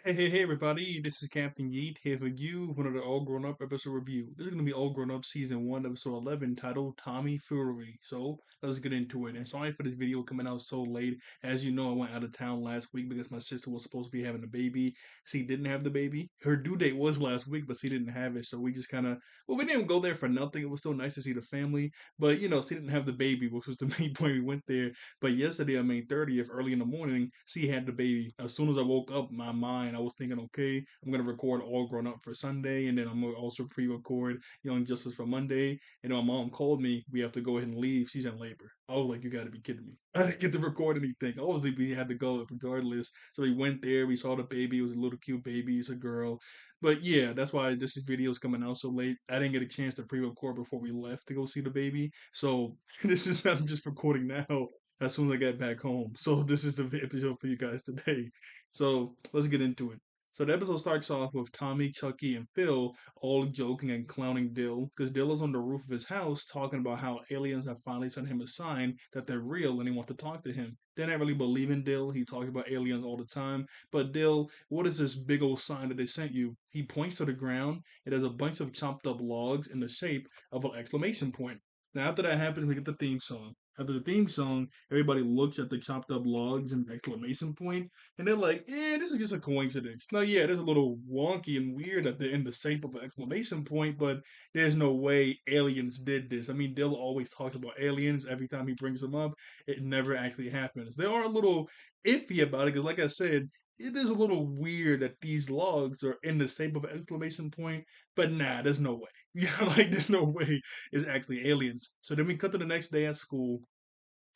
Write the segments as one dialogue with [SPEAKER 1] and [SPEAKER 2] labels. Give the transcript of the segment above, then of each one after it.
[SPEAKER 1] Hey, everybody, this is Captain Yeet here for you for another All Grown Up episode review. This is going to be All Grown Up Season 1, Episode 11, titled Tommy Foolery. So, let's get into it. And sorry for this video coming out so late. As you know, I went out of town last week because my sister was supposed to be having a baby. She didn't have the baby. Her due date was last week, but she didn't have it. So, we just kind of, we didn't go there for nothing. It was still nice to see the family. But, she didn't have the baby, which was the main point we went there. But yesterday, on May 30th, early in the morning, she had the baby. As soon as I woke up, my mind, I was thinking, okay, I'm gonna record All Grown Up for Sunday, and then I'm gonna also pre-record Young Justice for Monday. And then my mom called me. We have to go ahead and leave. She's in labor. I was like, you gotta be kidding me. I didn't get to record anything. Obviously, we had to go regardless. So we went there. We saw the baby. It was a little cute baby. It's a girl. But yeah, that's why this video is coming out so late. I didn't get a chance to pre-record before we left to go see the baby. So this is I'm just recording now as soon as I get back home. So this is the episode for you guys today. So let's get into it. So the episode starts off with Tommy, Chucky, and Phil all joking and clowning Dill because Dill is on the roof of his house talking about how aliens have finally sent him a sign that they're real and they want to talk to him. They don't really believe in Dill. He talks about aliens all the time. But Dill, what is this big old sign that they sent you? He points to the ground. It has a bunch of chopped up logs in the shape of an exclamation point. Now, after that happens, we get the theme song. After the theme song, everybody looks at the chopped up logs and the exclamation point, and they're like, this is just a coincidence. Now, yeah, it is a little wonky and weird that they're in the shape of an exclamation point, but there's no way aliens did this. I mean, Dill always talks about aliens every time he brings them up. It never actually happens. They are a little iffy about it, because, like I said, it is a little weird that these logs are in the shape of an exclamation point, but nah, there's no way. Yeah, like, there's no way it's actually aliens. So then we cut to the next day at school,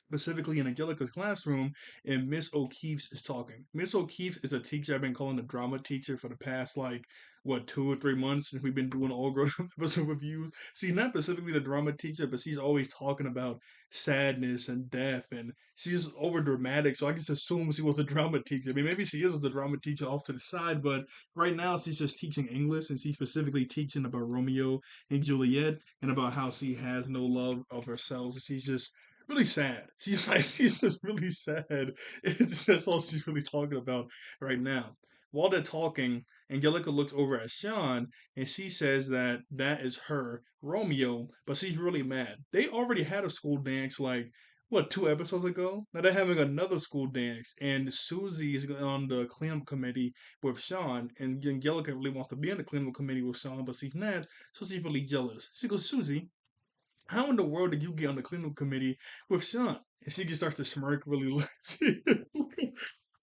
[SPEAKER 1] specifically in Angelica's classroom, and Miss O'Keefe's is talking. Miss O'Keefe is a teacher I've been calling a drama teacher for the past, like, what, 2 or 3 months since we've been doing all grown up episode reviews. See, not specifically the drama teacher, but she's always talking about sadness and death, and she's over dramatic, so I just assume she was a drama teacher. I mean, maybe she is the drama teacher off to the side, but right now she's just teaching English, and she's specifically teaching about Romeo and Juliet and about how she has no love of herself. She's just really sad. She's like, she's just really sad. It's that's all she's really talking about right now. While they're talking, Angelica looks over at Sean and she says that that is her Romeo, but she's really mad. They already had a school dance like what 2 episodes ago. Now they're having another school dance, and Susie is on the cleanup committee with Sean, and Angelica really wants to be on the cleanup committee with Sean, but she's not, so she's really jealous. She goes, Susie, how in the world did you get on the cleanup committee with Sean? And she just starts to smirk really look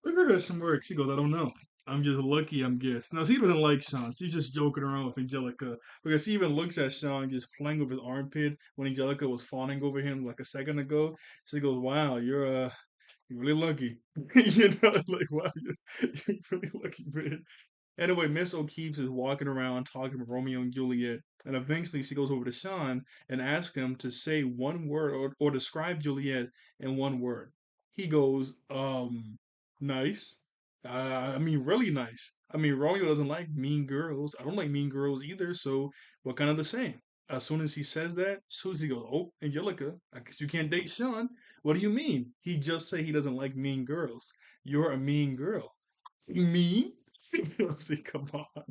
[SPEAKER 1] at her smirk. She goes, I don't know. I'm just lucky, I'm guessed. Now, she doesn't like Sean. She's just joking around with Angelica because she even looks at Sean just playing with his armpit when Angelica was fawning over him like a second ago. She goes, wow, you're really lucky. Like, wow, you're really lucky, man. Anyway, Miss O'Keefe is walking around talking with Romeo and Juliet, and eventually she goes over to Sean and asks him to say one word or describe Juliet in one word. He goes, nice. I mean, really nice. I mean, Romeo doesn't like mean girls. I don't like mean girls either, so we're kind of the same. As soon as he says that, Susie goes, oh, Angelica, I guess you can't date Sean. What do you mean? He just said he doesn't like mean girls. You're a mean girl. Mean? I was like, come on.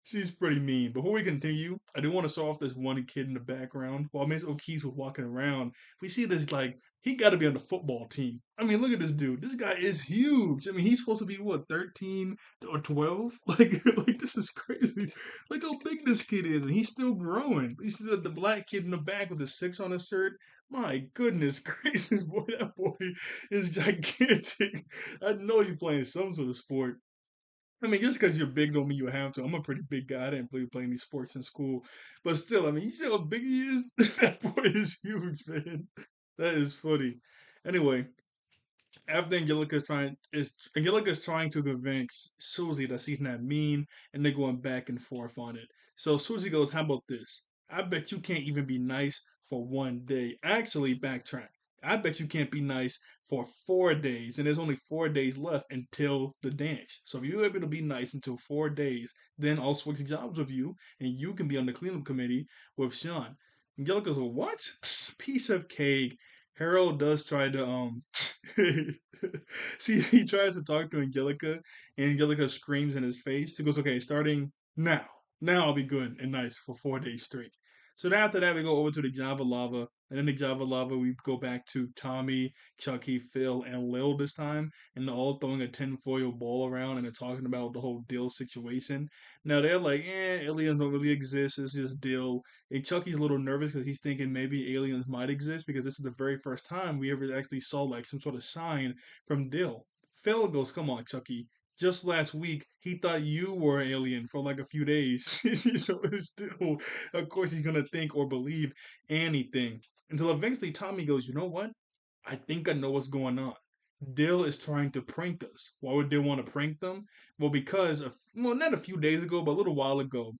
[SPEAKER 1] She's pretty mean. Before we continue, I do want to show off this one kid in the background. While Miss O'Keefe was walking around, we see this, like, he got to be on the football team. I mean, look at this dude. This guy is huge. I mean, he's supposed to be, what, 13 or 12? Like this is crazy. Look how big this kid is, and he's still growing. You see the black kid in the back with the 6 on his shirt? My goodness gracious, boy, that boy is gigantic. I know you're playing some sort of sport. I mean, just because you're big don't mean you have to. I'm a pretty big guy. I didn't play playing these sports in school, but still, I mean, you see how big he is. That boy is huge, man. That is funny. Anyway, after Angelica's trying to convince Susie that she's not mean, and they're going back and forth on it. So Susie goes, "How about this? I bet you can't even be nice for one day. Actually, backtrack. I bet you can't be nice for 4 days, and there's only 4 days left until the dance. So if you're able to be nice until 4 days, then I'll switch jobs with you, and you can be on the cleanup committee with Sean." Angelica goes, "What? Psst, piece of cake." Harold does try to see, he tries to talk to Angelica, and Angelica screams in his face. He goes, "Okay, starting now. Now I'll be good and nice for 4 days straight." So then after that, we go over to the Java Lava, and then the Java Lava, we go back to Tommy, Chucky, Phil, and Lil this time, and they're all throwing a tinfoil ball around, and they're talking about the whole Dill situation. Now they're like, aliens don't really exist. It's just Dill. And Chucky's a little nervous because he's thinking maybe aliens might exist because this is the very first time we ever actually saw like some sort of sign from Dill. Phil goes, "Come on, Chucky. Just last week, he thought you were an alien for like a few days." So it's Dill. Of course, he's going to think or believe anything. Until eventually Tommy goes, "You know what? I think I know what's going on. Dill is trying to prank us. Why would Dill want to prank them? Well, because, well, not a few days ago, but a little while ago,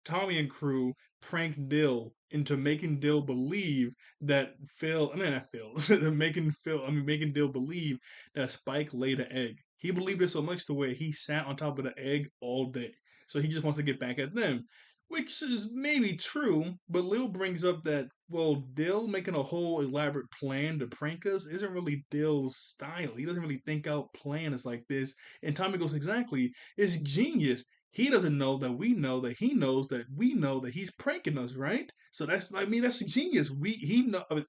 [SPEAKER 1] Tommy and crew pranked Dill into making Dill believe that Phil, I mean not Phil, making Dill believe that Spike laid an egg. He believed it so much to where he sat on top of the egg all day. So he just wants to get back at them, which is maybe true. But Lil brings up that, well, Dill making a whole elaborate plan to prank us isn't really Dill's style. He doesn't really think out plans like this. And Tommy goes, exactly, it's genius. He doesn't know that we know that he knows that we know that he's pranking us, right? So that's, I mean, that's genius. He know. I'm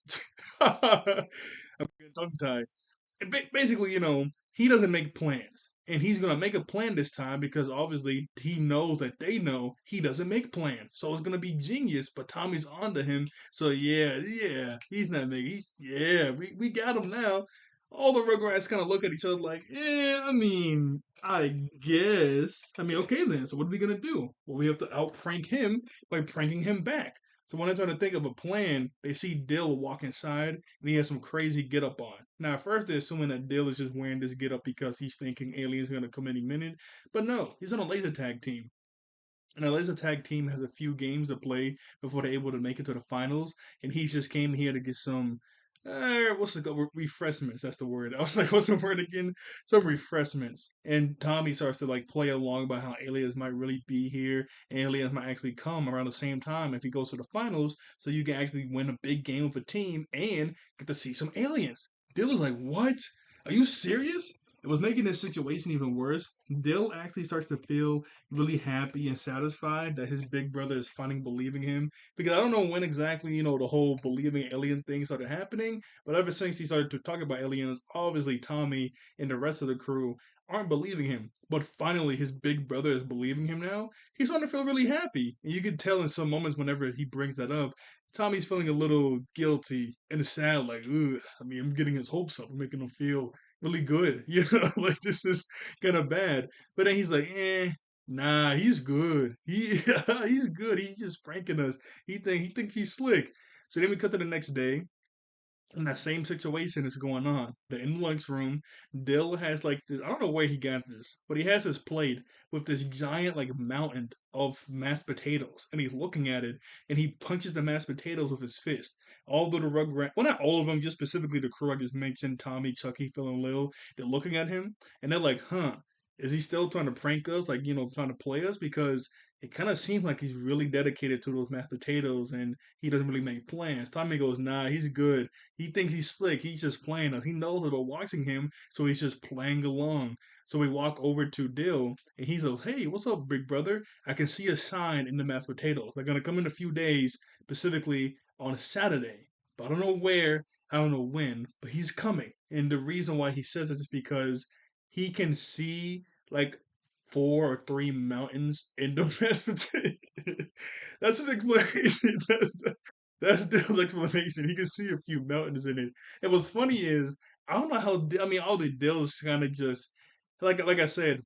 [SPEAKER 1] getting tongue tied. Basically, he doesn't make plans, and he's gonna make a plan this time because obviously he knows that they know he doesn't make plans. So it's gonna be genius. But Tommy's onto him. So yeah, yeah, he's not making. We got him now. All the Rugrats kind of look at each other like, I mean, I guess. I mean, okay then. So what are we gonna do? Well, we have to out prank him by pranking him back. So when they're trying to think of a plan, they see Dill walk inside and he has some crazy get up on. Now, at first, they're assuming that Dill is just wearing this get up because he's thinking aliens are going to come any minute. But no, he's on a laser tag team. And the laser tag team has a few games to play before they're able to make it to the finals. And he just came here to get some, what's the refreshments? That's the word. I was like, what's the word again? Some refreshments. And Tommy starts to like play along about how aliens might really be here. And aliens might actually come around the same time if he goes to the finals, so you can actually win a big game with a team and get to see some aliens. Dylan's like, what? Are you serious? It was making this situation even worse. Dill actually starts to feel really happy and satisfied that his big brother is finally believing him. Because I don't know when exactly, the whole believing alien thing started happening, but ever since he started to talk about aliens, obviously Tommy and the rest of the crew aren't believing him. But finally, his big brother is believing him now. He's starting to feel really happy. And you can tell in some moments whenever he brings that up, Tommy's feeling a little guilty and sad, like, ugh, I mean, I'm getting his hopes up, I'm making him feel really good. Like this is kind of bad. But then he's like, nah, he's good. He's good. He's just pranking us. He thinks he's slick. So then we cut to the next day, and that same situation is going on. The in the lunchroom, Dill has like this. I don't know where he got this, but he has this plate with this giant like mountain of mashed potatoes, and he's looking at it, and he punches the mashed potatoes with his fist. All of the Rugrat, well, not all of them, just specifically the crew I just mentioned, Tommy, Chucky, Phil, and Lil. They're looking at him, and they're like, "Huh? Is he still trying to prank us? Like, trying to play us?" Because it kind of seems like he's really dedicated to those mashed potatoes, and he doesn't really make plans. Tommy goes, "Nah, he's good. He thinks he's slick. He's just playing us. He knows that we're watching him, so he's just playing along." So we walk over to Dill, and he's like, "Hey, what's up, big brother? I can see a sign in the mashed potatoes. They're gonna come in a few days, specifically on a Saturday. But I don't know where, I don't know when, but he's coming." And the reason why he says this is because he can see like four or three mountains in the mashed potato. That's his explanation. That's Dale's explanation. He can see a few mountains in it. And what's funny is I don't know how. I mean, all the Dale's kind of just like I said,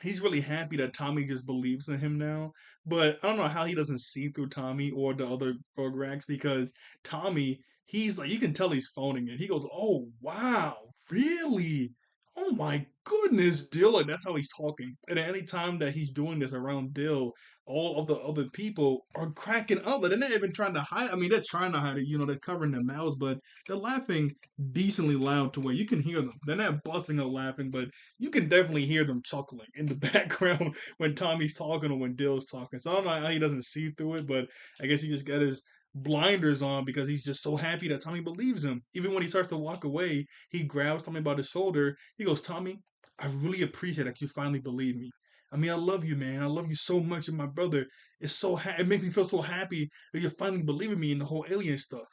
[SPEAKER 1] he's really happy that Tommy just believes in him now. But I don't know how he doesn't see through Tommy or the other Rugrats because Tommy, he's like, you can tell he's phoning it. He goes, "Oh, wow, really? Oh my goodness, Dill." Like, that's how he's talking. And at any time that he's doing this around Dill, all of the other people are cracking up. Like, they're not even trying to hide. I mean, they're trying to hide it. They're covering their mouths, but they're laughing decently loud to where you can hear them. They're not busting out laughing, but you can definitely hear them chuckling in the background when Tommy's talking or when Dill's talking. So I don't know how he doesn't see through it, but I guess he just got his blinders on because he's just so happy that Tommy believes him. Even when he starts to walk away, he grabs Tommy by the shoulder. He goes, Tommy, I really appreciate that you finally believe me. I mean, I love you, man. I love you so much, and my brother is so it makes me feel so happy that you're finally believing me in the whole alien stuff.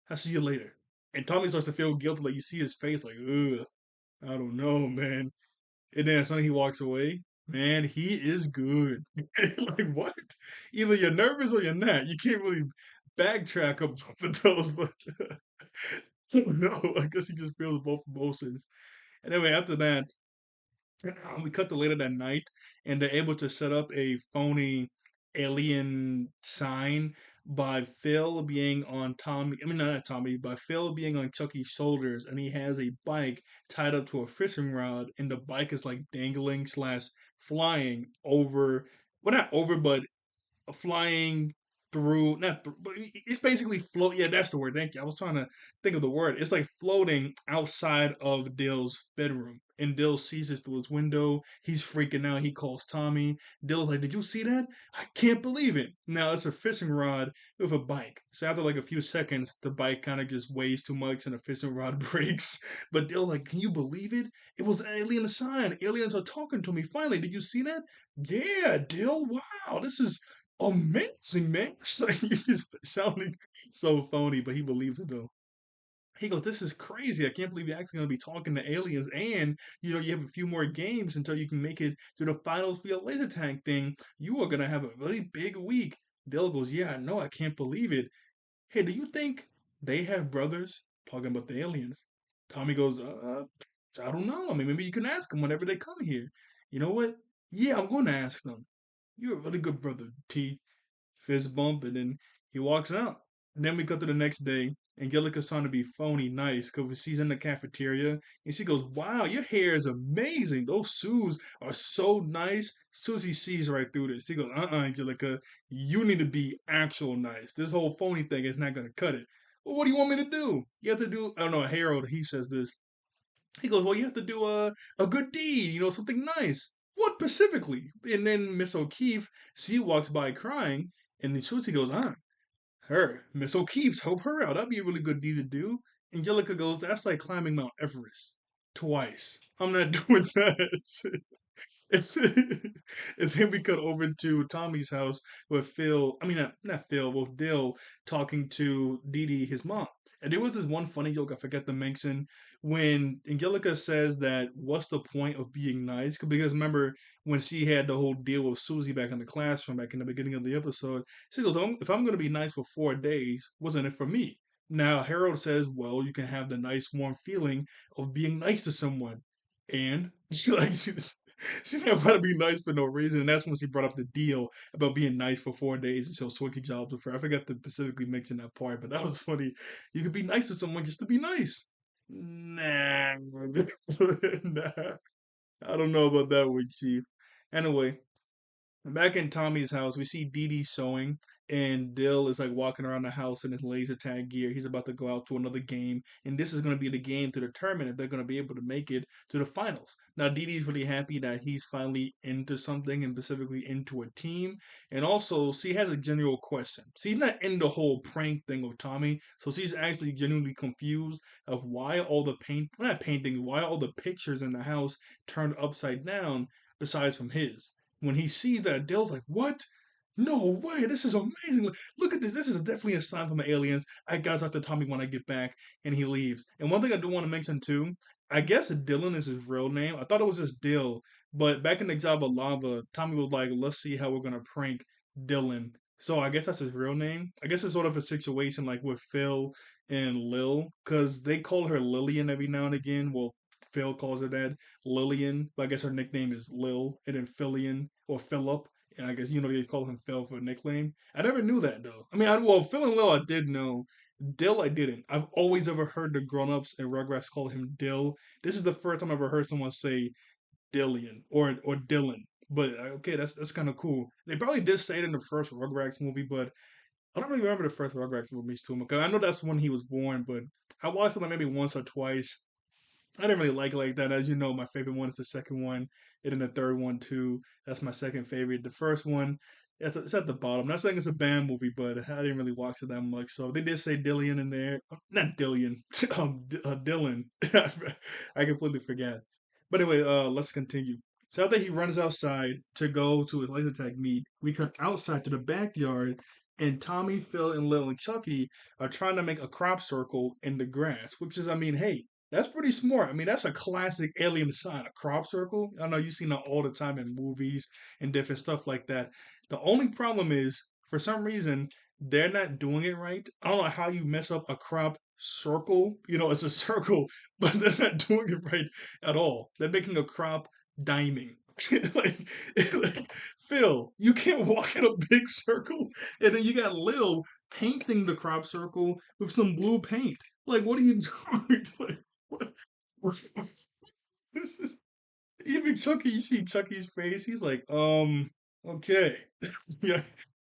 [SPEAKER 1] I'll see you later. And Tommy starts to feel guilty, like you see his face, like, ugh, I don't know, man. And then suddenly he walks away. Man, he is good. Like what? Either you're nervous or you're not. You can't really backtrack up both of those, but no, I guess he just feels both emotions. And anyway, after that, we cut to later that night, and they're able to set up a phony alien sign by Phil being on Tommy. I mean, not Tommy, by Phil being on Chucky's shoulders, and he has a bike tied up to a fishing rod, and the bike is like dangling slash flying over. Well, not over, but flying through not but it's basically float. Yeah, that's the word. Thank you. I was trying to think of the word. It's like floating outside of Dill's bedroom, and Dill sees it through his window. He's freaking out. He calls Tommy. Dill's like, did you see that? I can't believe it. Now it's a fishing rod with a bike. So after like a few seconds, the bike kind of just weighs too much and the fishing rod breaks. But Dill like, can you believe it? It was an alien sign. Aliens are talking to me. Finally, did you see that? Yeah, Dill. Wow, this is amazing, man. It's like he's just sounding so phony, but he believes it though. He goes, "This is crazy. I can't believe you're actually going to be talking to aliens, and you have a few more games until you can make it to the finals for your laser tag thing. You are going to have a really big week." Dale goes, "Yeah, I know. I can't believe it. Hey, do you think they have brothers?" Talking about the aliens. Tommy goes, I don't know. I mean, maybe you can ask them whenever they come here. You know what? Yeah, I'm going to ask them. You're a really good brother, T. Fist bump, and then he walks out. And then we cut to the next day. Angelica's trying to be phony nice because she's in the cafeteria and she goes, "Wow, your hair is amazing. Those shoes are so nice." Susie sees right through this. She goes, Angelica, you need to be actual nice. This whole phony thing is not going to cut it. Well, what do you want me to do? You have to do, I don't know, Harold, he says this. He goes, "Well, you have to do a good deed, something nice." What specifically? And then Miss O'Keefe, she walks by crying, and then Susie goes, her, Miss O'Keefe's, help her out. That'd be a really good deed to do. Angelica goes, "That's like climbing Mount Everest twice. I'm not doing that." And then we cut over to Tommy's house with Phil. I mean, not Phil, with Dill talking to Dee Dee, his mom. And there was this one funny joke I forget to mention when Angelica says that, "What's the point of being nice?" Because remember when she had the whole deal with Susie back in the classroom, back in the beginning of the episode, she goes, If I'm going to be nice for 4 days, wasn't it for me?" Now, Harold says, "Well, you can have the nice, warm feeling of being nice to someone." And she didn't want to be nice for no reason, and that's when she brought up the deal about being nice for 4 days and she'll switch jobs with her. I forgot to specifically mention that part, but that was funny. You could be nice to someone just to be nice. Nah, nah. I don't know about that one, Chief. Anyway, back in Tommy's house, we see Dee Dee sewing, and Dill is like walking around the house in his laser tag gear. He's about to go out to another game, and this is going to be the game to determine if they're going to be able to make it to the finals. Now, Dee Dee's really happy that he's finally into something, and specifically into a team. And also, she has a general question. She's not in the whole prank thing with Tommy, so she's actually genuinely confused of why all the not paintings, why all the pictures in the house turned upside down, besides from his. When he sees that, Dale's like, "What? No way, this is amazing. Look at this. This is definitely a sign from the aliens. I gotta talk to Tommy when I get back." And he leaves. And one thing I do want to mention too, I guess Dylan is his real name. I thought it was just Dill, but back in the Java Lava, Tommy was like, "Let's see how we're gonna prank Dylan." So I guess that's his real name. I guess it's sort of a situation like with Phil and Lil, because they call her Lillian every now and again. Well, Phil calls her that, Lillian, but I guess her nickname is Lil, and then Phillian or Philip. And I guess they call him Phil for a nickname. I never knew that though. I mean, well, Phil and Lil I did know. Dill I didn't. I've always ever heard the grown-ups and Rugrats call him Dill. This is the first time I ever heard someone say Dillian or Dylan. But okay, that's kind of cool. They probably did say it in the first Rugrats movie, but I don't really remember the first Rugrats movies too much. Because I know that's when he was born, but I watched it like maybe once or twice. I didn't really like it like that. As you know, my favorite one is the second one, and then the third one too. That's my second favorite. The first one, It's at the bottom. Not saying it's a bad movie, but I didn't really watch it that much. So they did say Dillian in there. Not Dillian. Dylan. I completely forgot. But anyway, let's continue. So after he runs outside to go to his laser tag meet, we cut outside to the backyard, and Tommy, Phil, and Lil and Chucky are trying to make a crop circle in the grass. Which is, I mean, hey, that's pretty smart. I mean, that's a classic alien sign, a crop circle. I know you've seen that all the time in movies and different stuff like that. The only problem is, for some reason, they're not doing it right. I don't know how you mess up a crop circle. It's a circle, but they're not doing it right at all. They're making a crop diamond. like, like, Phil, you can't walk in a big circle, and then you got Lil painting the crop circle with some blue paint. Like, what are you doing? Like, what? This is, even Chucky, you see Chucky's face. He's like, okay, yeah,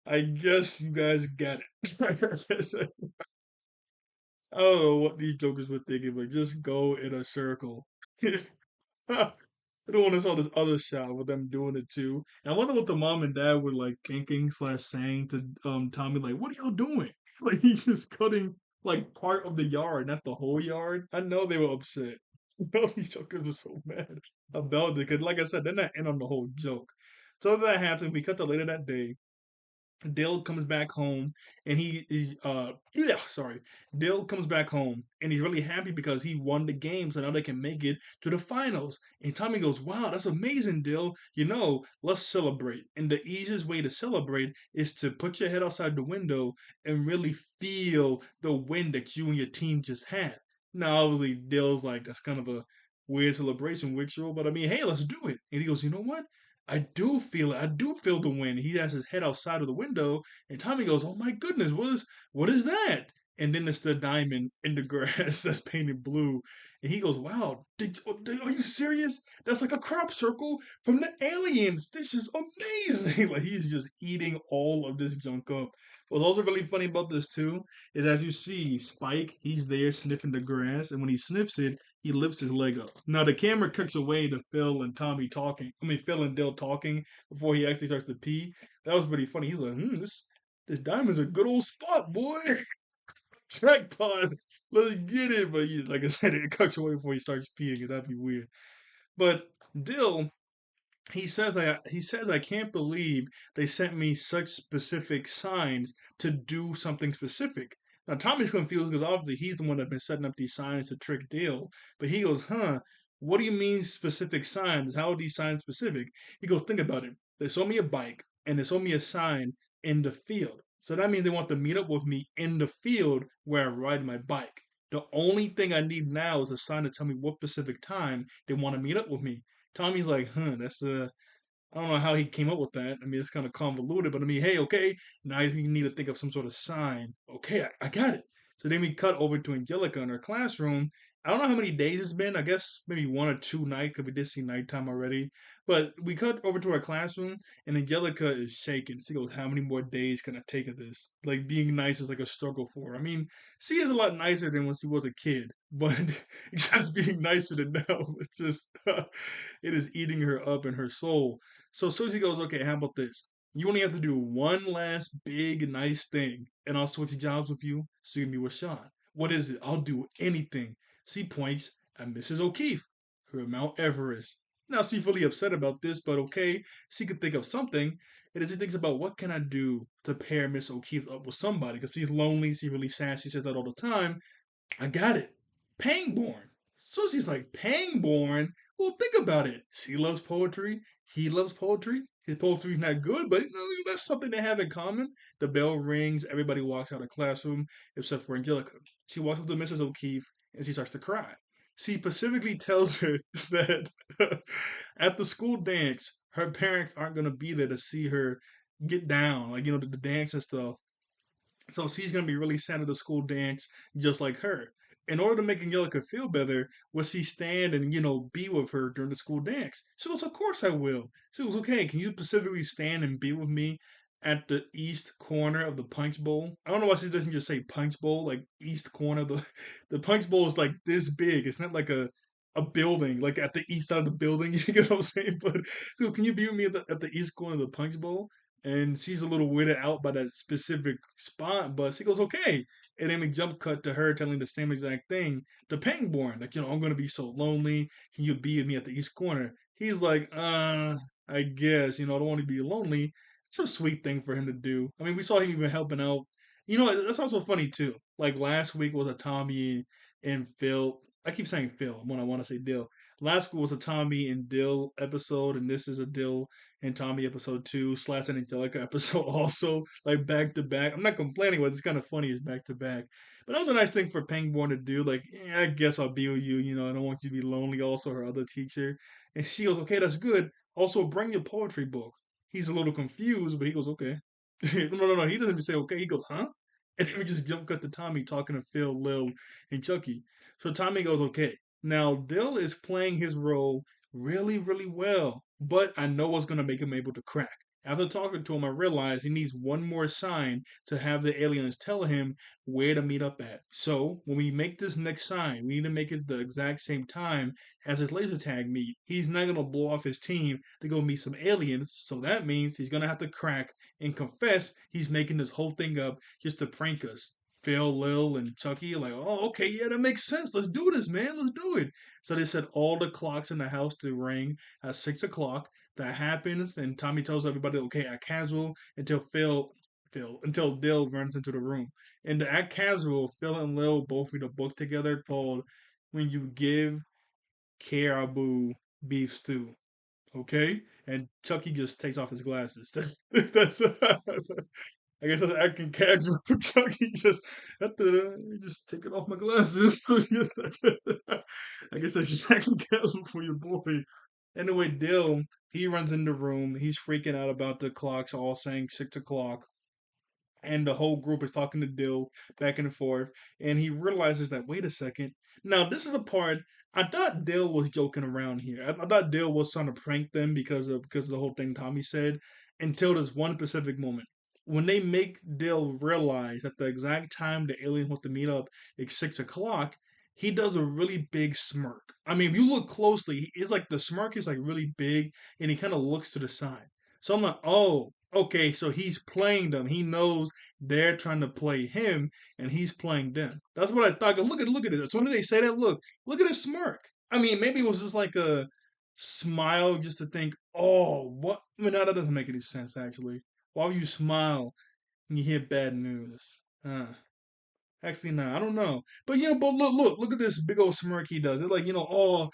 [SPEAKER 1] I guess you guys got it. I don't know what these jokers were thinking, but just go in a circle. I don't want to saw this other shot with them doing it too. And I wonder what the mom and dad were like thinking slash saying to Tommy, like, what are y'all doing? Like he's just cutting like part of the yard, not the whole yard. I know they were upset. I know these jokers were so mad about it. Because like I said, they're not in on the whole joke. So that happened. We cut the later that day. Dale comes back home and he is yeah, sorry. Dale comes back home and he's really happy because he won the game, so now they can make it to the finals. And Tommy goes, "Wow, that's amazing, Dale. Let's celebrate." And the easiest way to celebrate is to put your head outside the window and really feel the win that you and your team just had. Now, obviously, Dale's like, that's kind of a weird celebration ritual, but I mean, hey, let's do it. And he goes, "You know what? I do feel it. I do feel the wind." He has his head outside of the window, and Tommy goes, "Oh my goodness, what is that?" And then it's the diamond in the grass that's painted blue. And he goes, "Wow, are you serious? That's like a crop circle from the aliens. This is amazing!" Like he's just eating all of this junk up. What's also really funny about this too is as you see Spike, he's there sniffing the grass, and when he sniffs it, he lifts his leg up. Now the camera cuts away to Phil and Tommy talking. I mean Phil and Dale talking before he actually starts to pee. That was pretty funny. He's like, this diamond's a good old spot, boy. Jackpot. Let's get it. But like I said, it cuts away before he starts peeing. That'd be weird. But Dill, he says I can't believe they sent me such specific signs to do something specific. Now Tommy's confused because obviously he's the one that's been setting up these signs to trick Dale. But he goes, "Huh? What do you mean specific signs? How are these signs specific?" He goes, "Think about it. They sold me a bike and they sold me a sign in the field. So that means they want to meet up with me in the field where I ride my bike. The only thing I need now is a sign to tell me what specific time they want to meet up with me." Tommy's like, that's I don't know how he came up with that. I mean, it's kind of convoluted, but I mean, hey, okay, now you need to think of some sort of sign. Okay, I got it. So then we cut over to Angelica in her classroom. I don't know how many days it's been. I guess maybe 1 or 2 nights because we did see nighttime already. But we cut over to her classroom, and Angelica is shaking. She goes, "How many more days can I take of this?" Like being nice is like a struggle for her. I mean, she is a lot nicer than when she was a kid, but just being nicer than now, it's just it is eating her up in her soul. So Susie goes, "Okay, how about this? You only have to do one last big nice thing, and I'll switch jobs with you so you can be with Sean. What is it? I'll do anything." She points at Mrs. O'Keefe, her Mount Everest. Now she's really upset about this, but okay, she could think of something. And as she thinks about what can I do to pair Miss O'Keefe up with somebody, because she's lonely, she's really sad, she says that all the time. I got it. Pangborn. Susie's like, Pangborn? Well, think about it. She loves poetry. He loves poetry. His poetry's not good, but that's something they have in common. The bell rings. Everybody walks out of the classroom except for Angelica. She walks up to Mrs. O'Keefe and she starts to cry. She specifically tells her that at the school dance, her parents aren't going to be there to see her get down, like, the dance and stuff. So she's gonna be really sad at the school dance, just like her. In order to make Angelica feel better, will she stand and be with her during the school dance? She goes, "Of course I will." She goes, "Okay, can you specifically stand and be with me at the east corner of the punch bowl?" I don't know why she doesn't just say punch bowl, like east corner. The punch bowl is like this big. It's not like a building, like at the east side of the building. You get what I'm saying? But so can you be with me at the east corner of the punch bowl? and she's a little weirded out by that specific spot, but she goes, okay. And then we jump cut to her telling the same exact thing to Pangborn, like, I'm gonna be so lonely. Can you be with me at the East Corner? He's like, I guess, I don't want to be lonely. It's a sweet thing for him to do. I mean, we saw him even helping out. That's also funny too. Like last week was a Tommy and Phil. I keep saying Phil when I want to say Dill. Last week was a Tommy and Dill episode, and this is a Dill and Tommy episode 2, Slash and Angelica episode also, like back to back. I'm not complaining, but it's kind of funny, it's back to back. But that was a nice thing for Pangborn to do. Like, I guess I'll be with you. I don't want you to be lonely. Also, her other teacher. And she goes, okay, that's good. Also, bring your poetry book. He's a little confused, but he goes, okay. No. He doesn't even say okay. He goes, huh? And then we just jump cut to Tommy talking to Phil, Lil, and Chucky. So Tommy goes, okay. Now, Dill is playing his role really, really well, but I know what's going to make him able to crack. After talking to him, I realized he needs one more sign to have the aliens tell him where to meet up at. So, when we make this next sign, we need to make it the exact same time as his laser tag meet. He's not going to blow off his team to go meet some aliens, so that means he's going to have to crack and confess he's making this whole thing up just to prank us. Phil, Lil, and Chucky are like, oh, okay, yeah, that makes sense. Let's do this, man. Let's do it. So they set all the clocks in the house to ring at 6 o'clock. That happens, and Tommy tells everybody, okay, act casual until until Dill runs into the room. And to act casual, Phil and Lil both read a book together called "When You Give Caribou Beef Stew." Okay, and Chucky just takes off his glasses. That's I guess that's acting casual for Chucky. Just after just taking off my glasses. I guess that's just acting casual for your boy. Anyway, Dill, he runs in the room. He's freaking out about the clocks all saying 6 o'clock. And the whole group is talking to Dill back and forth. And he realizes that, wait a second. Now, this is the part I thought Dill was joking around here. I thought Dill was trying to prank them because of the whole thing Tommy said until this one specific moment. When they make Dill realize that the exact time the alien wants to meet up is 6 o'clock, he does a really big smirk. I mean, if you look closely, it's like the smirk is like really big and he kind of looks to the side. So I'm like, oh, okay, so he's playing them. He knows they're trying to play him and he's playing them. That's what I thought. Look at it. As soon as they say that, look at his smirk. I mean, maybe it was just like a smile just to think, oh, what? I mean, no, that doesn't make any sense, actually. Why would you smile when you hear bad news? Actually, no, I don't know. But but look at this big old smirk he does. It's like, oh,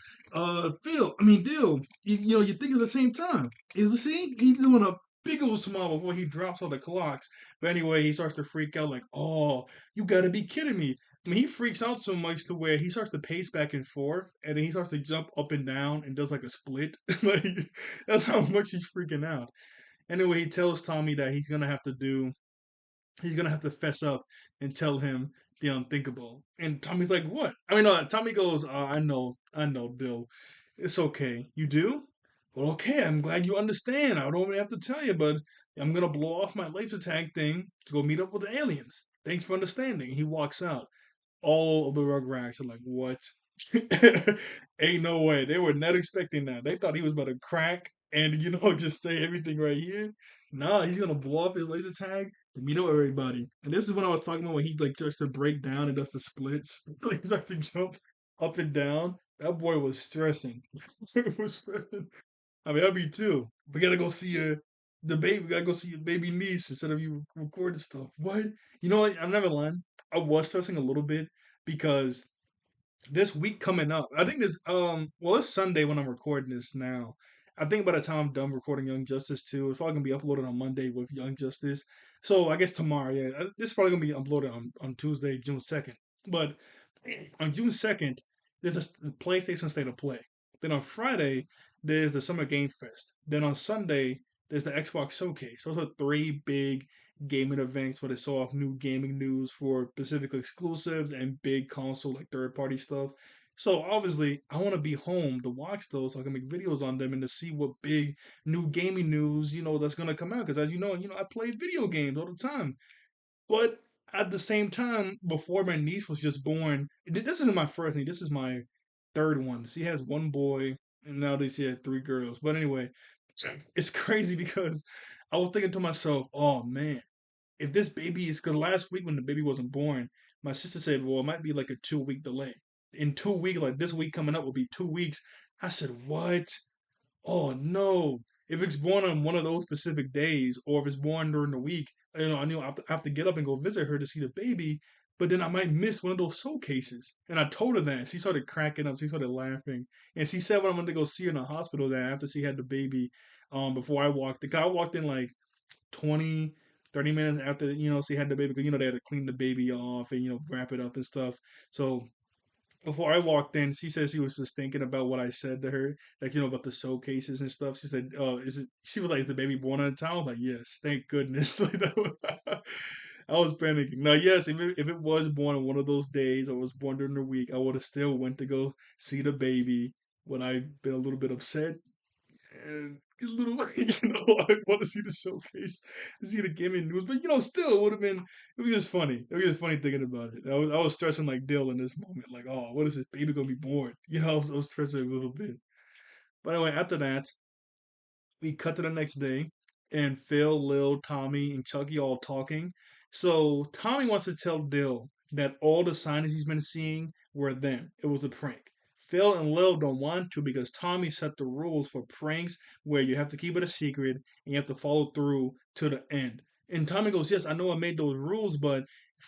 [SPEAKER 1] Phil, I mean, Dill, you think at the same time. See, he's doing a big old smile before he drops all the clocks. But anyway, he starts to freak out, like, oh, you gotta be kidding me. I mean, he freaks out so much to where he starts to pace back and forth, and then he starts to jump up and down and does like a split. Like, that's how much he's freaking out. Anyway, he tells Tommy that he's gonna have to fess up and tell him the unthinkable. And Tommy's like, "What?" I mean, Tommy goes, I know, Bill. It's okay. You do? Well, okay. I'm glad you understand. I don't really have to tell you, but I'm gonna blow off my laser tag thing to go meet up with the aliens. Thanks for understanding. He walks out. All of the Rugrats are like, "What?" Ain't no way. They were not expecting that. They thought he was about to crack and just say everything right here. Nah, he's gonna blow up his laser tag to meet up with everybody. And this is when I was talking about when he like starts to break down and does the splits. He starts to jump up and down. That boy was stressing. It was stressing. I mean, I'll be too. We gotta go see the baby. We gotta go see your baby niece instead of you recording stuff. What? You know what? I'm never lying. I was stressing a little bit because this week coming up, I think it's Sunday when I'm recording this now. I think by the time I'm done recording Young Justice 2, it's probably gonna be uploaded on Monday with Young Justice. So I guess tomorrow, yeah, this is probably gonna be uploaded on Tuesday, June 2nd. But on June 2nd, there's the PlayStation State of Play. Then on Friday, there's the Summer Game Fest. Then on Sunday, there's the Xbox Showcase. Those are three big gaming events where they show off new gaming news for Pacific exclusives and big console like third party stuff. So obviously, I want to be home to watch those so I can make videos on them and to see what big new gaming news that's gonna come out. Because as I play video games all the time. But at the same time, before my niece was just born, this isn't my first niece. This is my third one. She has one boy, and now she has three girls. But anyway, It's crazy because I was thinking to myself, oh man, if this baby is, because last week when the baby wasn't born, my sister said, well, it might be like a 2 week delay. In 2 weeks, like this week coming up will be 2 weeks. I said, what? Oh no. If it's born on one of those specific days, or if it's born during the week, I knew I have to get up and go visit her to see the baby, but then I might miss one of those showcases. And I told her that. She started cracking up. She started laughing. And she said when I went to go see her in the hospital that after she had the baby, before I walked, because I walked in like 20, 30 minutes after, she had the baby, because, they had to clean the baby off and, wrap it up and stuff. So before I walked in, she said she was just thinking about what I said to her, like, about the showcases and stuff. She said, is it, she was like, is the baby born on time? I was like, yes, thank goodness. Like, I was panicking. Now, yes, if it was born on one of those days or was born during the week, I would have still went to go see the baby. Would I been a little bit upset? And a little, I want to see the showcase, to see the gaming news, but still, it would have been. It was just funny. It was just funny thinking about it. I was stressing like Dill in this moment, like, oh, what is this baby gonna be born? I was stressing a little bit. But anyway, after that, we cut to the next day, and Phil, Lil, Tommy, and Chucky all talking. So Tommy wants to tell Dill that all the signs he's been seeing were them. It was a prank. Phil and Lil don't want to because Tommy set the rules for pranks where you have to keep it a secret and you have to follow through to the end. And Tommy goes, yes, I know I made those rules, but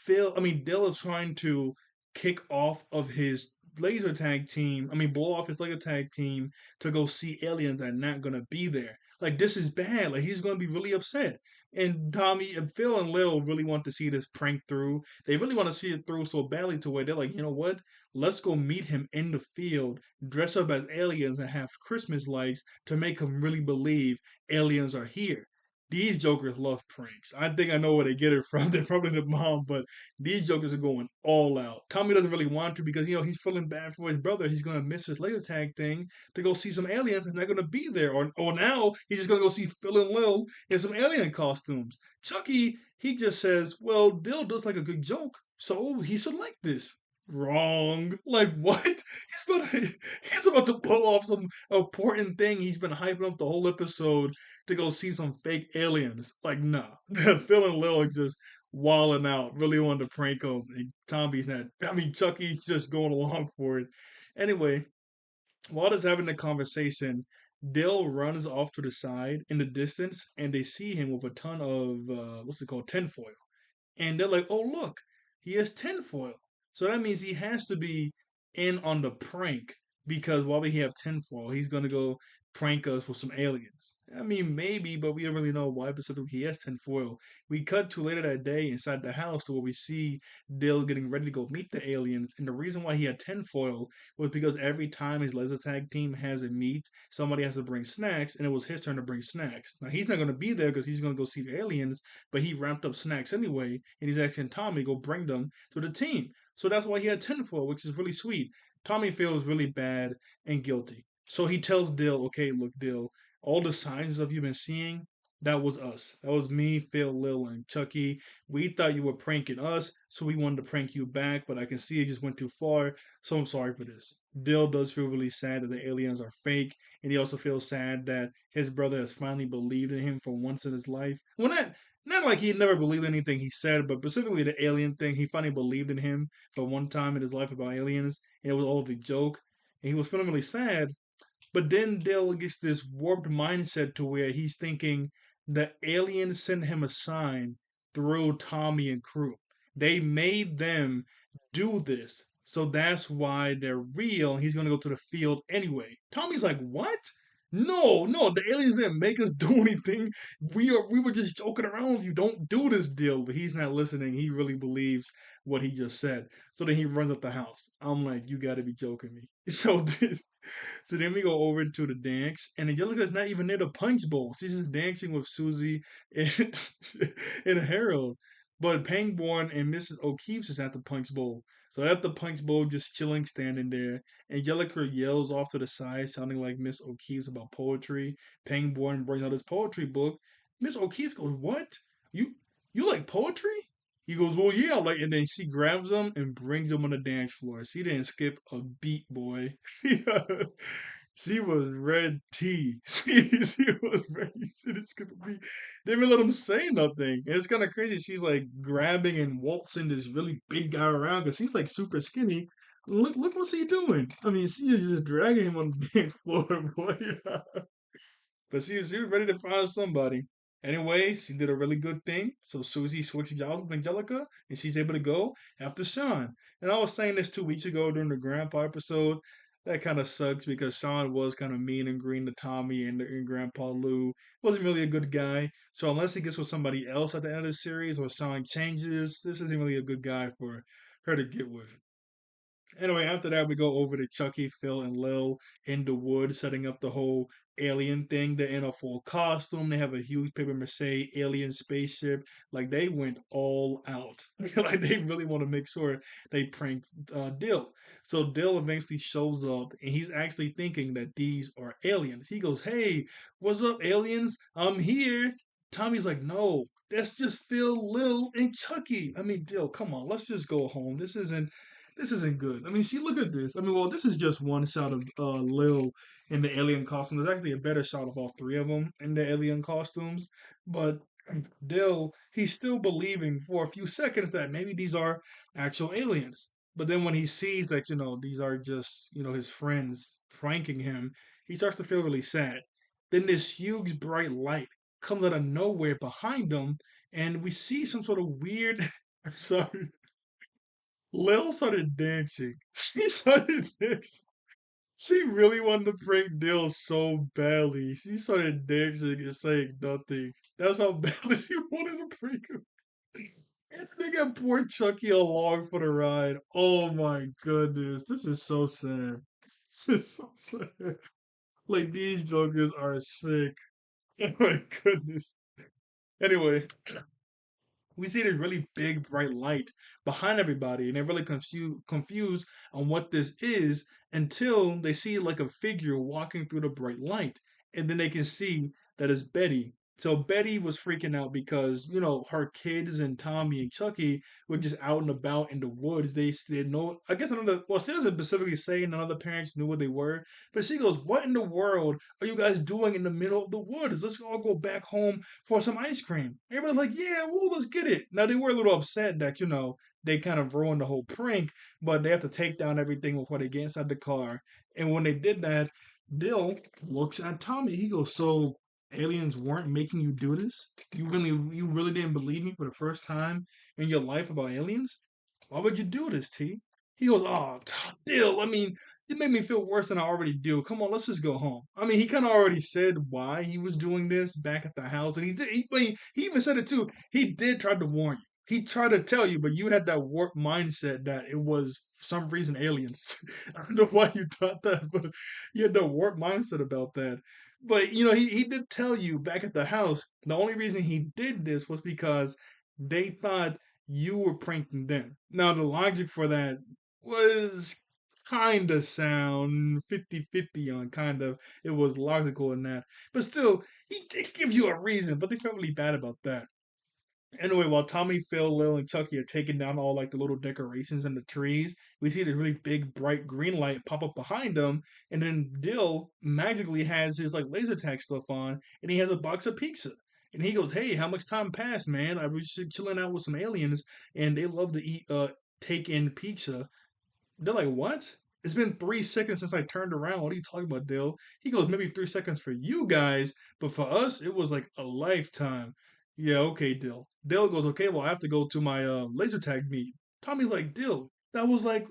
[SPEAKER 1] Dill is trying to kick off of his laser tag team. Blow off his laser tag team to go see aliens that are not gonna be there. Like, this is bad. Like, he's gonna be really upset. And Tommy and Phil and Lil really want to see this prank through. They really want to see it through so badly to where they're like, you know what? Let's go meet him in the field, dress up as aliens and have Christmas lights to make him really believe aliens are here. These jokers love pranks. I think I know where they get it from. They're probably the mom, but these jokers are going all out. Tommy doesn't really want to because he's feeling bad for his brother. He's gonna miss his laser tag thing to go see some aliens and they're gonna be there. Or now he's just gonna go see Phil and Lil in some alien costumes. Chucky, he just says, well, Dill does like a good joke, so he should like this. Wrong. Like what? He's about to pull off some important thing. He's been hyping up the whole episode to go see some fake aliens. Like, nah. Phil and Lil are just walling out, really wanted to prank him. And Tommy's not. Chucky's just going along for it. Anyway, while they're having the conversation, Dill runs off to the side in the distance, and they see him with a ton of what's it called, tinfoil. And they're like, oh, look, he has tinfoil. So that means he has to be in on the prank because why would he have tinfoil? He's going to go prank us with some aliens. Maybe, but we don't really know why specifically he has tinfoil. We cut to later that day inside the house to where we see Dill getting ready to go meet the aliens. And the reason why he had tinfoil was because every time his laser tag team has a meet, somebody has to bring snacks, and it was his turn to bring snacks. Now, he's not going to be there because he's going to go see the aliens, but he ramped up snacks anyway, and he's asking Tommy go bring them to the team. So that's why he had tinfoil, which is really sweet. Tommy feels really bad and guilty. So he tells Dill, okay, look, Dill, all the signs of you been seeing, that was us. That was me, Phil, Lil, and Chucky. We thought you were pranking us, so we wanted to prank you back, but I can see it just went too far, so I'm sorry for this. Dill does feel really sad that the aliens are fake, and he also feels sad that his brother has finally believed in him for once in his life. Well, not like he never believed anything he said, but specifically the alien thing. He finally believed in him for one time in his life about aliens, and it was all of a joke. And he was feeling really sad. But then Dale gets this warped mindset to where he's thinking the aliens sent him a sign through Tommy and crew. They made them do this. So that's why they're real. He's gonna go to the field anyway. Tommy's like, what? No, no, the aliens didn't make us do anything. We were just joking around with you. Don't do this deal. But he's not listening. He really believes what he just said. So then he runs up the house. I'm like, you gotta be joking me. So then we go over to the dance, and Angelica's not even near the punch bowl. She's just dancing with Susie and, and Harold. But Pangborn and Mrs. O'Keefe's is at the punch bowl. So at the punch bowl, just chilling, standing there. Angelica yells off to the side, sounding like Miss O'Keefe's about poetry. Pangborn brings out his poetry book. Miss O'Keefe goes, what? You like poetry? He goes, well, yeah, like, and then she grabs him and brings him on the dance floor. She didn't skip a beat, boy. She was red tea. She was ready. It's gonna be. They didn't even let him say nothing. And it's kind of crazy. She's like grabbing and waltzing this really big guy around because he's like super skinny. Look, what's he doing? I mean, she is just dragging him on the dance floor, boy. But she was ready to find somebody. Anyway, she did a really good thing. So Susie switched jobs with Angelica, and she's able to go after Sean. And I was saying this 2 weeks ago during the Grandpa episode. That kind of sucks because Sean was kind of mean and green to Tommy and Grandpa Lou. Wasn't really a good guy. So unless he gets with somebody else at the end of the series or Sean changes, this isn't really a good guy for her to get with. Anyway, after that, we go over to Chucky, Phil, and Lil in the woods, setting up the whole alien thing. They're in a full costume. They have a huge paper mache alien spaceship. Like they went all out. Like they really want to make sure they prank Dill. So Dill eventually shows up, and he's actually thinking that these are aliens. He goes, "Hey, what's up, aliens? I'm here." Tommy's like, "No, that's just Phil, Lil, and Chucky. I mean, Dill, come on, let's just go home. This isn't good. I mean, see, look at this. I mean, well, this is just one shot of Lil in the alien costume. There's actually a better shot of all three of them in the alien costumes. But Dill, he's still believing for a few seconds that maybe these are actual aliens. But then when he sees that, these are just, his friends pranking him, he starts to feel really sad. Then this huge bright light comes out of nowhere behind him, and we see some sort of weird. I'm sorry. Lil started dancing. She started dancing. She really wanted to prank Dill so badly. She started dancing and saying nothing. That's how badly she wanted to prank him. And they got poor Chucky along for the ride. Oh my goodness. This is so sad. This is so sad. Like these jokers are sick. Oh my goodness. Anyway, we see this really big bright light behind everybody and they're really confused on what this is until they see like a figure walking through the bright light and then they can see that it's Betty. So Betty was freaking out because her kids and Tommy and Chucky were just out and about in the woods. They know, I guess another, well, she doesn't specifically say none of the parents knew what they were, but she goes, "What in the world are you guys doing in the middle of the woods? Let's all go back home for some ice cream." Everybody's like, "Yeah, well, let's get it." Now they were a little upset that they kind of ruined the whole prank, but they have to take down everything before they get inside the car. And when they did that, Dill looks at Tommy. He goes, "So aliens weren't making you do this? You really didn't believe me for the first time in your life about aliens? Why would you do this, T?" He goes, "Oh, Dill, I mean, you made me feel worse than I already do. Come on, let's just go home." I mean, he kind of already said why he was doing this back at the house, and he did. He even said it too. He did try to warn you. He tried to tell you, but you had that warped mindset that it was for some reason aliens. I don't know why you thought that, but you had that warped mindset about that. But he did tell you back at the house. The only reason he did this was because they thought you were pranking them. Now the logic for that was kind of sound 50-50 on kind of it was logical in that. But still, he did give you a reason, but they felt really bad about that. Anyway, while Tommy, Phil, Lil, and Chucky are taking down all like the little decorations and the trees, we see this really big, bright green light pop up behind them, and then Dill magically has his like laser tag stuff on, and he has a box of pizza. And he goes, "Hey, how much time passed, man? I was just chilling out with some aliens, and they love to eat, take in pizza." They're like, "What? It's been 3 seconds since I turned around. What are you talking about, Dale?" He goes, "Maybe 3 seconds for you guys, but for us, it was like a lifetime." "Yeah, okay, Dill." Dale goes, "Okay, well, I have to go to my laser tag meet." Tommy's like, "Dill, that was like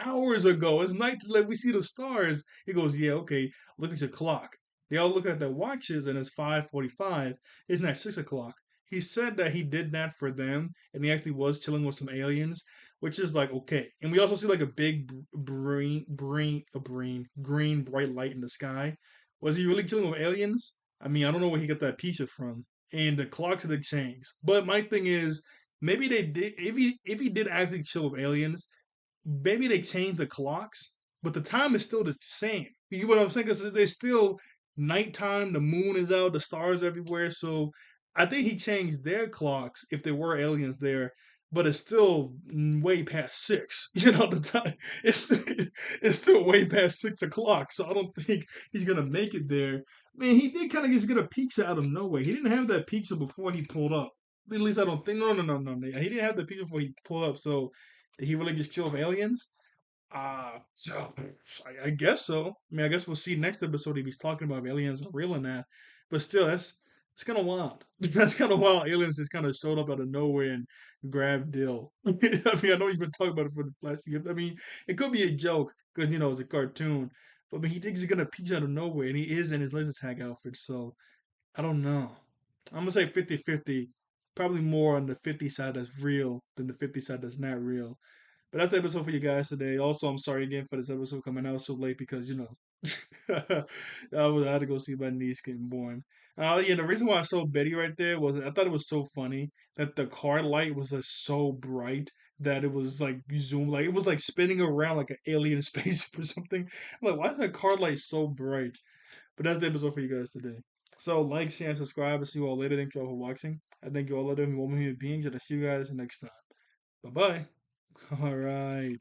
[SPEAKER 1] hours ago. It's night to let we see the stars." He goes, "Yeah, okay, look at your clock." They all look at their watches and it's 5:45. Isn't that 6 o'clock? He said that he did that for them and he actually was chilling with some aliens, which is like okay. And we also see like a big green bright light in the sky. Was he really chilling with aliens? I mean, I don't know where he got that pizza from. And the clocks had changed. But my thing is, maybe they did. If he did actually chill with aliens, maybe they changed the clocks, but the time is still the same. You get what I'm saying? Because there's still nighttime, the moon is out, the stars everywhere. So I think he changed their clocks if there were aliens there. but it's still way past six. The time it's still way past 6 o'clock. So I don't think he's gonna make it there. I mean, he did kind of just get a pizza out of nowhere. He didn't have that pizza before he pulled up. At least I don't think. No, no, no, no, no. He didn't have the pizza before he pulled up. So did he really just chill with aliens? So I guess so. I mean, I guess we'll see next episode if he's talking about if aliens are real or not. But still, it's kind of wild. That's kind of wild. Aliens just kind of showed up out of nowhere and grabbed Dill. I mean, I know you've been talking about it for the last few. I mean, it could be a joke because it's a cartoon. But I mean, he thinks he's gonna peach out of nowhere, and he is in his laser tag outfit. So I don't know. I'm gonna say 50-50. Probably more on the 50 side that's real than the 50 side that's not real. But that's the episode for you guys today. Also, I'm sorry again for this episode coming out so late because I had to go see my niece getting born. Yeah, the reason why I saw Betty right there was I thought it was so funny that the car light was like so bright that it was like you zoom like it was like spinning around like an alien spaceship or something. I'm like, why is that car light so bright? But that's the episode for you guys today. So like, share, and subscribe. I'll see you all later. Thank you all for watching. I thank you all later. You human beings, and I'll see you guys next time. Bye bye. All right.